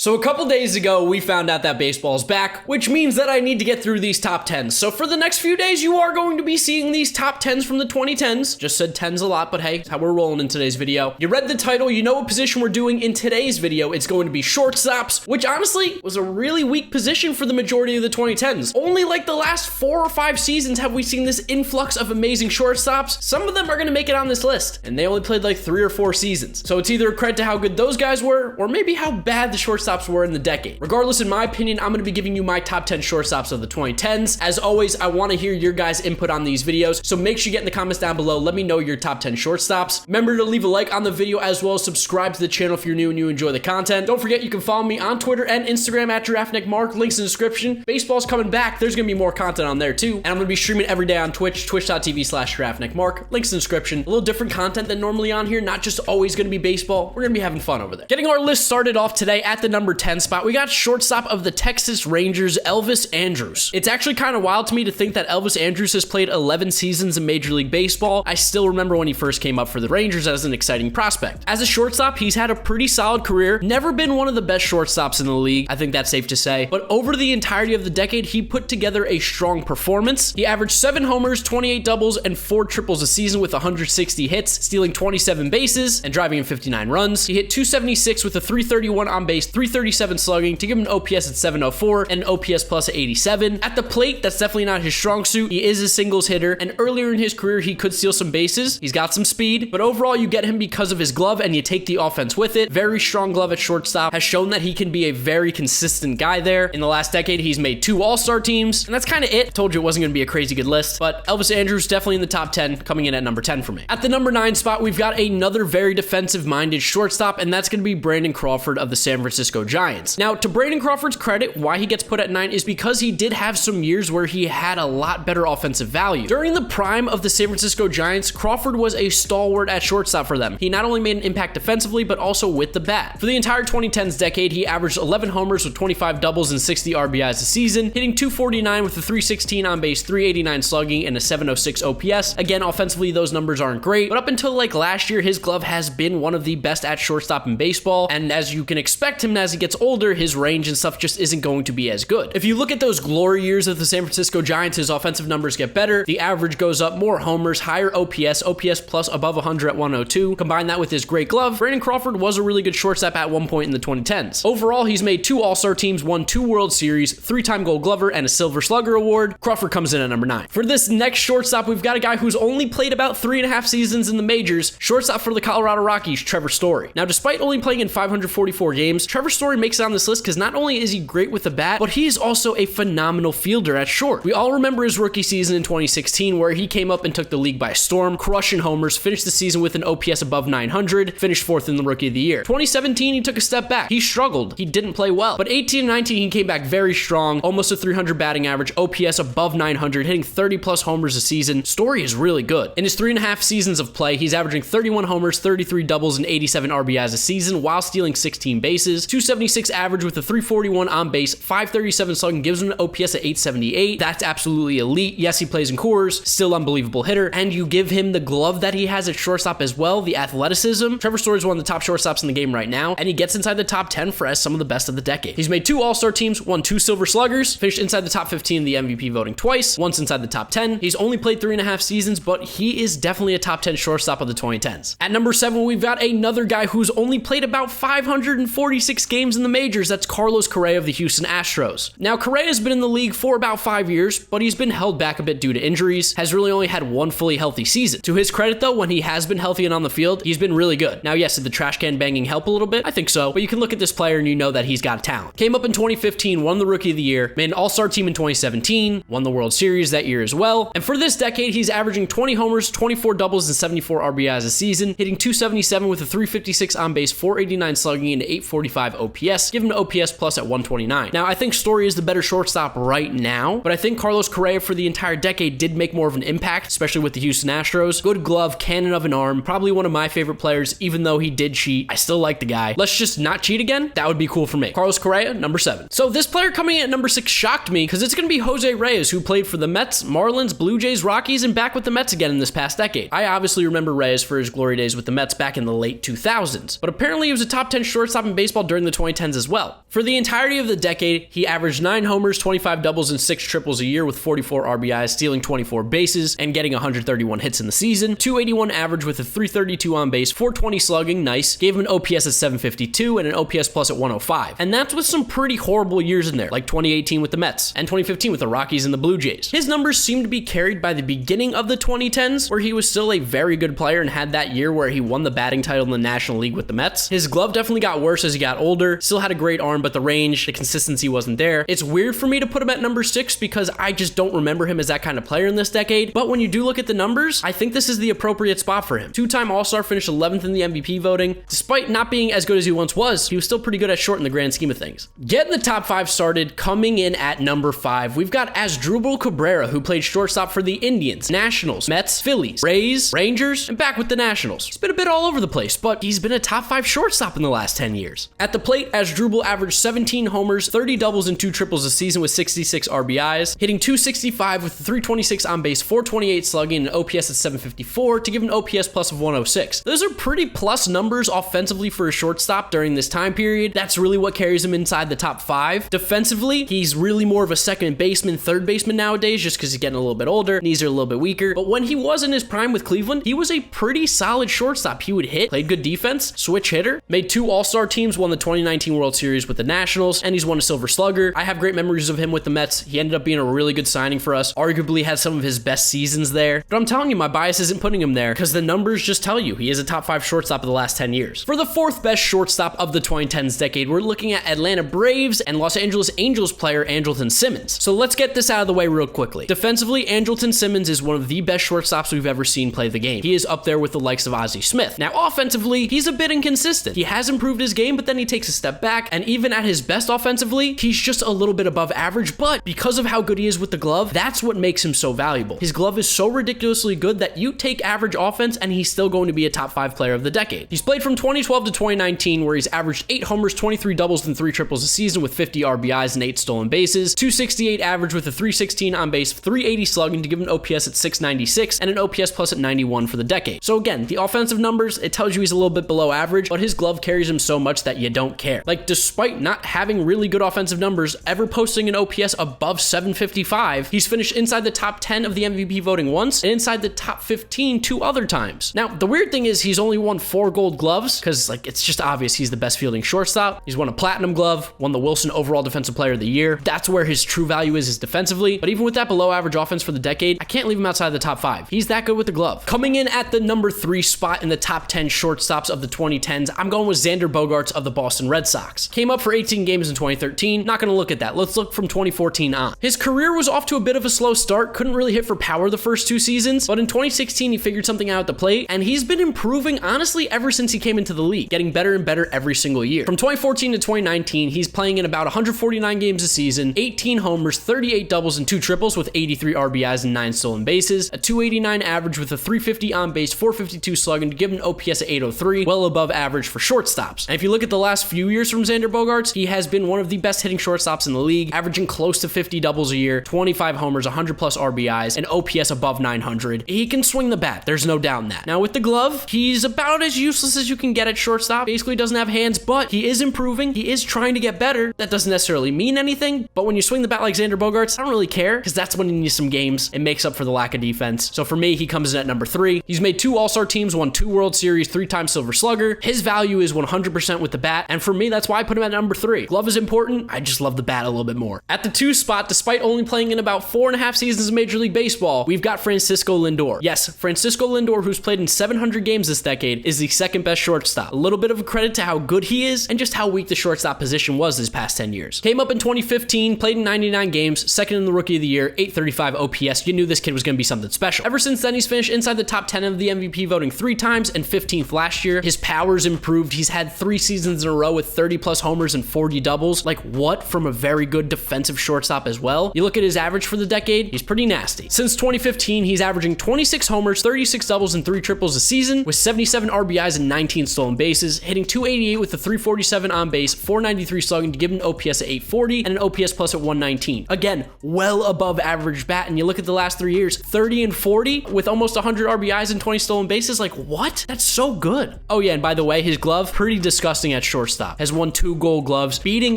So a couple days ago, we found out that baseball's back, which means that I need to get through these top 10s. So for the next few days, you are going to be seeing these top 10s from the 2010s. Just said 10s a lot, but hey, it's how we're rolling in today's video. You read the title, you know what position we're doing in today's video. It's going to be shortstops, which honestly was a really weak position for the majority of the 2010s. Only like the last 4 or 5 seasons have we seen this influx of amazing shortstops. Some of them are going to make it on this list, and they only played like 3 or 4 seasons. So it's either a credit to how good those guys were, or maybe how bad the shortstops were in the decade. Regardless, in my opinion, I'm going to be giving you my top 10 shortstops of the 2010s. As always, I want to hear your guys' input on these videos, so make sure you get in the comments down below. Let me know your top 10 shortstops. Remember to leave a like on the video as well as subscribe to the channel if you're new and you enjoy the content. Don't forget you can follow me on Twitter and Instagram at GiraffeNeckMarc. Links in the description. Baseball's coming back. There's going to be more content on there too. And I'm going to be streaming every day on Twitch, twitch.tv/GiraffeNeckMarc. Links in the description. A little different content than normally on here, not just always going to be baseball. We're going to be having fun over there. Getting our list started off today at the number 10 spot, we got shortstop of the Texas Rangers, Elvis Andrews. It's actually kind of wild to me to think that Elvis Andrews has played 11 seasons in Major League Baseball. I still remember when he first came up for the Rangers as an exciting prospect. As a shortstop, he's had a pretty solid career. Never been one of the best shortstops in the league. I think that's safe to say. But over the entirety of the decade, he put together a strong performance. He averaged 7 homers, 28 doubles, and 4 triples a season with 160 hits, stealing 27 bases and driving in 59 runs. He hit 276 with a 331 on base, 337 slugging to give him an OPS at 704 and an OPS plus at 87. At the plate, that's definitely not his strong suit. He is a singles hitter, and earlier in his career, he could steal some bases. He's got some speed, but overall, you get him because of his glove, and you take the offense with it. Very strong glove at shortstop, has shown that he can be a very consistent guy there. In the last decade, he's made 2 All-Star teams, and that's kind of it. Told you it wasn't going to be a crazy good list, but Elvis Andrews definitely in the top 10, coming in at number 10 for me. At the number 9 spot, we've got another very defensive-minded shortstop, and that's going to be Brandon Crawford of the San Francisco Giants. Now, to Brandon Crawford's credit, why he gets put at 9 is because he did have some years where he had a lot better offensive value. During the prime of the San Francisco Giants, Crawford was a stalwart at shortstop for them. He not only made an impact defensively, but also with the bat. For the entire 2010s decade, he averaged 11 homers with 25 doubles and 60 RBIs a season, hitting 249 with a 316 on base, 389 slugging, and a 706 OPS. Again, offensively, those numbers aren't great, but up until like last year, his glove has been one of the best at shortstop in baseball, and as you can expect him as he gets older, his range and stuff just isn't going to be as good. If you look at those glory years of the San Francisco Giants, his offensive numbers get better, the average goes up, more homers, higher OPS plus above 100 at 102. Combine that with his great glove, Brandon Crawford was a really good shortstop at one point in the 2010s. Overall, he's made 2 All-Star teams, won 2 World Series, 3-time Gold Glover, and a Silver Slugger award. Crawford comes in at number 9. For this next shortstop, we've got a guy who's only played about 3.5 seasons in the majors, shortstop for the Colorado Rockies, Trevor Story. Now, despite only playing in 544 games, Trevor Story makes it on this list because not only is he great with the bat, but he is also a phenomenal fielder at short. We all remember his rookie season in 2016 where he came up and took the league by storm, crushing homers, finished the season with an OPS above 900, finished 4th in the Rookie of the Year. 2017, he took a step back. He struggled. He didn't play well. But 18 and 19, he came back very strong, almost a 300 batting average, OPS above 900, hitting 30 plus homers a season. Story is really good. In his 3.5 seasons of play, he's averaging 31 homers, 33 doubles, and 87 RBIs a season while stealing 16 bases, 276 average with a 341 on base, 537 slugging, gives him an OPS at 878. That's absolutely elite. Yes, he plays in Coors, still unbelievable hitter, and you give him the glove that he has at shortstop as well, the athleticism. Trevor Story is one of the top shortstops in the game right now, and he gets inside the top 10 for as some of the best of the decade. He's made 2 All-Star teams, won 2 Silver Sluggers, finished inside the top 15 in the MVP voting twice, once inside the top 10. He's only played 3.5 seasons, but he is definitely a top 10 shortstop of the 2010s. At number 7, we've got another guy who's only played about 546 games in the majors. That's Carlos Correa of the Houston Astros. Now, Correa has been in the league for about 5 years, but he's been held back a bit due to injuries, has really only had 1 fully healthy season. To his credit though, when he has been healthy and on the field, he's been really good. Now, yes, did the trash can banging help a little bit? I think so, but you can look at this player and you know that he's got talent. Came up in 2015, won the Rookie of the Year, made an All-Star team in 2017, won the World Series that year as well, and for this decade, he's averaging 20 homers, 24 doubles, and 74 RBIs a season, hitting 277 with a 356 on base, 489 slugging, and 845 OPS, giving an OPS plus at 129. Now, I think Story is the better shortstop right now, but I think Carlos Correa for the entire decade did make more of an impact, especially with the Houston Astros. Good glove, cannon of an arm, probably one of my favorite players, even though he did cheat. I still like the guy. Let's just not cheat again. That would be cool for me. Carlos Correa, number 7. So this player coming in at number 6 shocked me because it's going to be Jose Reyes, who played for the Mets, Marlins, Blue Jays, Rockies, and back with the Mets again in this past decade. I obviously remember Reyes for his glory days with the Mets back in the late 2000s, but apparently he was a top 10 shortstop in baseball during the the 2010s as well. For the entirety of the decade, he averaged 9 homers, 25 doubles, and 6 triples a year with 44 RBIs, stealing 24 bases, and getting 131 hits in the season. 281 average with a 332 on base, 420 slugging, nice. Gave him an OPS at 752 and an OPS plus at 105. And that's with some pretty horrible years in there, like 2018 with the Mets and 2015 with the Rockies and the Blue Jays. His numbers seem to be carried by the beginning of the 2010s, where he was still a very good player and had that year where he won the batting title in the National League with the Mets. His glove definitely got worse as he got older, still had a great arm, but the range, the consistency wasn't there. It's weird for me to put him at number 6 because I just don't remember him as that kind of player in this decade, but when you do look at the numbers, I think this is the appropriate spot for him. 2-time All-Star, finished 11th in the MVP voting. Despite not being as good as he once was, he was still pretty good at short in the grand scheme of things. Getting the top 5 started, coming in at number 5, we've got Asdrubal Cabrera, who played shortstop for the Indians, Nationals, Mets, Phillies, Rays, Rangers, and back with the Nationals. He's been a bit all over the place, but he's been a top 5 shortstop in the last 10 years. At the plate, Asdrubal averaged 17 homers, 30 doubles, and 2 triples a season with 66 RBIs, hitting .265 with 326 on base, 428 slugging, and an OPS at 754 to give an OPS plus of 106. Those are pretty plus numbers offensively for a shortstop during this time period. That's really what carries him inside the top 5. Defensively, he's really more of a second baseman, third baseman nowadays, just because he's getting a little bit older, knees are a little bit weaker. But when he was in his prime with Cleveland, he was a pretty solid shortstop. He would hit, played good defense, switch hitter, made 2 All-Star teams, won the 2019 World Series with the Nationals, and he's won a Silver Slugger. I have great memories of him with the Mets. He ended up being a really good signing for us, arguably had some of his best seasons there. But I'm telling you, my bias isn't putting him there because the numbers just tell you he is a top 5 shortstop of the last 10 years. For the 4th best shortstop of the 2010s decade, we're looking at Atlanta Braves and Los Angeles Angels player Andrelton Simmons. So let's get this out of the way real quickly. Defensively, Andrelton Simmons is one of the best shortstops we've ever seen play the game. He is up there with the likes of Ozzie Smith. Now, offensively, he's a bit inconsistent. He has improved his game, but then he takes a step back, and even at his best offensively, he's just a little bit above average, but because of how good he is with the glove, that's what makes him so valuable. His glove is so ridiculously good that you take average offense and he's still going to be a top 5 player of the decade. He's played from 2012 to 2019, where he's averaged 8 homers, 23 doubles, and 3 triples a season with 50 RBIs and 8 stolen bases, 268 average with a 316 on base, 380 slugging to give an OPS at 696, and an OPS plus at 91 for the decade. So again, the offensive numbers, it tells you he's a little bit below average, but his glove carries him so much that you don't care. Like, despite not having really good offensive numbers, ever posting an OPS above 755, he's finished inside the top 10 of the MVP voting once, and inside the top 15 2 other times. Now, the weird thing is he's only won 4 gold gloves, because like it's just obvious he's the best fielding shortstop. He's won a platinum glove, won the Wilson overall defensive player of the year. That's where his true value is defensively, but even with that below average offense for the decade, I can't leave him outside the top 5. He's that good with the glove. Coming in at the number 3 spot in the top 10 shortstops of the 2010s, I'm going with Xander Bogaert of the Boston Red Sox. Came up for 18 games in 2013. Not going to look at that. Let's look from 2014 on. His career was off to a bit of a slow start, couldn't really hit for power the first 2 seasons, but in 2016 he figured something out at the plate, and he's been improving honestly ever since he came into the league, getting better and better every single year. From 2014 to 2019, he's playing in about 149 games a season, 18 homers, 38 doubles, and 2 triples with 83 RBIs and 9 stolen bases, a 289 average with a 350 on base, 452 slugging to give him an OPS at 803, well above average for shortstops. And if you look at the last few years from Xander Bogaert, he has been one of the best hitting shortstops in the league, averaging close to 50 doubles a year, 25 homers, 100 plus RBIs, and OPS above 900. He can swing the bat, there's no doubt in that. Now with the glove, he's about as useless as you can get at shortstop, basically doesn't have hands, but he is improving, he is trying to get better. That doesn't necessarily mean anything, but when you swing the bat like Xander Bogaert, I don't really care, because that's winning you some games. It makes up for the lack of defense. So for me, he comes in at number 3. He's made 2 All-Star teams, won 2 World Series, 3-time Silver Slugger. His value is 100% with the bat, and for me, that's why I put him at number 3. Glove is important, I just love the bat a little bit more. At the 2 spot, despite only playing in about 4.5 seasons of Major League Baseball, we've got Francisco Lindor. Yes, Francisco Lindor, who's played in 700 games this decade, is the 2nd best shortstop. A little bit of a credit to how good he is, and just how weak the shortstop position was this past 10 years. Came up in 2015, played in 99 games, 2nd in the Rookie of the Year, 835 OPS. You knew this kid was going to be something special. Ever since then, he's finished inside the top 10 of the MVP voting 3 times and 15th last year. His power's improved. He's had 3 seasons in a row with 30 plus homers and 40 doubles. Like, what from a very good defensive shortstop as well? You look at his average for the decade, he's pretty nasty. Since 2015, he's averaging 26 homers, 36 doubles, and 3 triples a season with 77 RBIs and 19 stolen bases, hitting .288 with a 347 on base, 493 slugging to give him an OPS at 840 and an OPS plus at 119. Again, well above average bat, and you look at the last 3 years, 30 and 40 with almost 100 RBIs and 20 stolen bases. Like, what? That's so good. Oh yeah, and by the way, his glove, pretty disgusting at shortstop. shortstop, has won 2 Gold Gloves, beating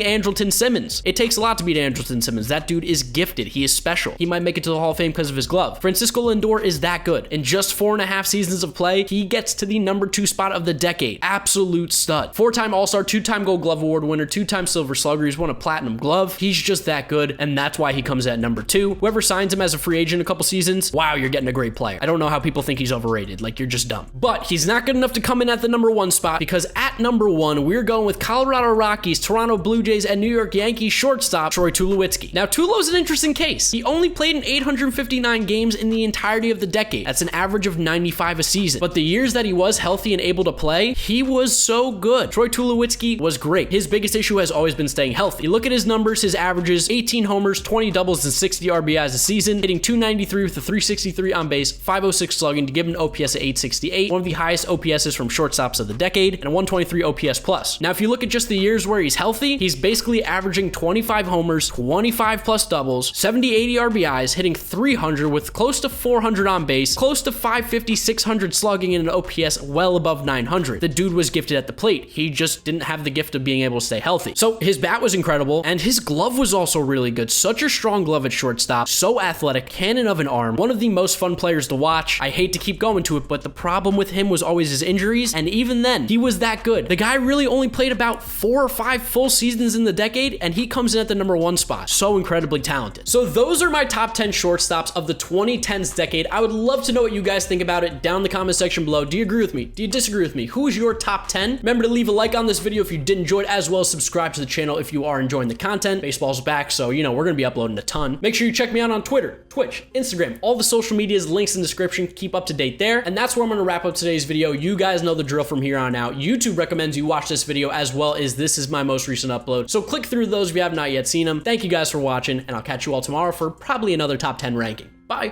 Andrelton Simmons. It takes a lot to beat Andrelton Simmons. That dude is gifted. He is special. He might make it to the Hall of Fame because of his glove. Francisco Lindor is that good. In just 4.5 seasons of play, he gets to the number 2 spot of the decade. Absolute stud. 4-time All-Star, 2-time Gold Glove Award winner, 2-time Silver Slugger. He's won a Platinum Glove. He's just that good, and that's why he comes at number 2. Whoever signs him as a free agent a couple seasons, wow, you're getting a great player. I don't know how people think he's overrated. Like, you're just dumb. But he's not good enough to come in at the number 1 spot, because at number 1, we're going with Colorado Rockies, Toronto Blue Jays, and New York Yankees shortstop Troy Tulowitzki. Now, Tulo's an interesting case. He only played in 859 games in the entirety of the decade. That's an average of 95 a season. But the years that he was healthy and able to play, he was so good. Troy Tulowitzki was great. His biggest issue has always been staying healthy. You look at his numbers, his averages: 18 homers, 20 doubles, and 60 RBIs a season, hitting .293 with a .363 on base, .506 slugging to give him an OPS of 868, one of the highest OPSs from shortstops of the decade, and a 123 OPS plus. Now, if you look at just the years where he's healthy, he's basically averaging 25 homers, 25 plus doubles, 70, 80 RBIs, hitting .300 with close to 400 on base, close to .550, 600 slugging, and an OPS well above 900. The dude was gifted at the plate. He just didn't have the gift of being able to stay healthy. So his bat was incredible, and his glove was also really good. Such a strong glove at shortstop, so athletic, cannon of an arm, one of the most fun players to watch. I hate to keep going to it, but the problem with him was always his injuries, and even then, he was that good. The guy really only played about 4 or 5 full seasons in the decade, and he comes in at the number 1 spot. So incredibly talented. So those are my top 10 shortstops of the 2010s decade. I would love to know what you guys think about it down in the comment section below. Do you agree with me? Do you disagree with me? Who is your top 10? Remember to leave a like on this video if you did enjoy it, as well as subscribe to the channel if you are enjoying the content. Baseball's back, so you know we're gonna be uploading a ton. Make sure you check me out on Twitter, Twitch, Instagram, all the social medias, links in the description. Keep up to date there. And that's where I'm gonna wrap up today's video. You guys know the drill from here on out. YouTube recommends you watch this video, as well as this is my most recent upload. So click through those if you have not yet seen them. Thank you guys for watching, and I'll catch you all tomorrow for probably another top 10 ranking. Bye.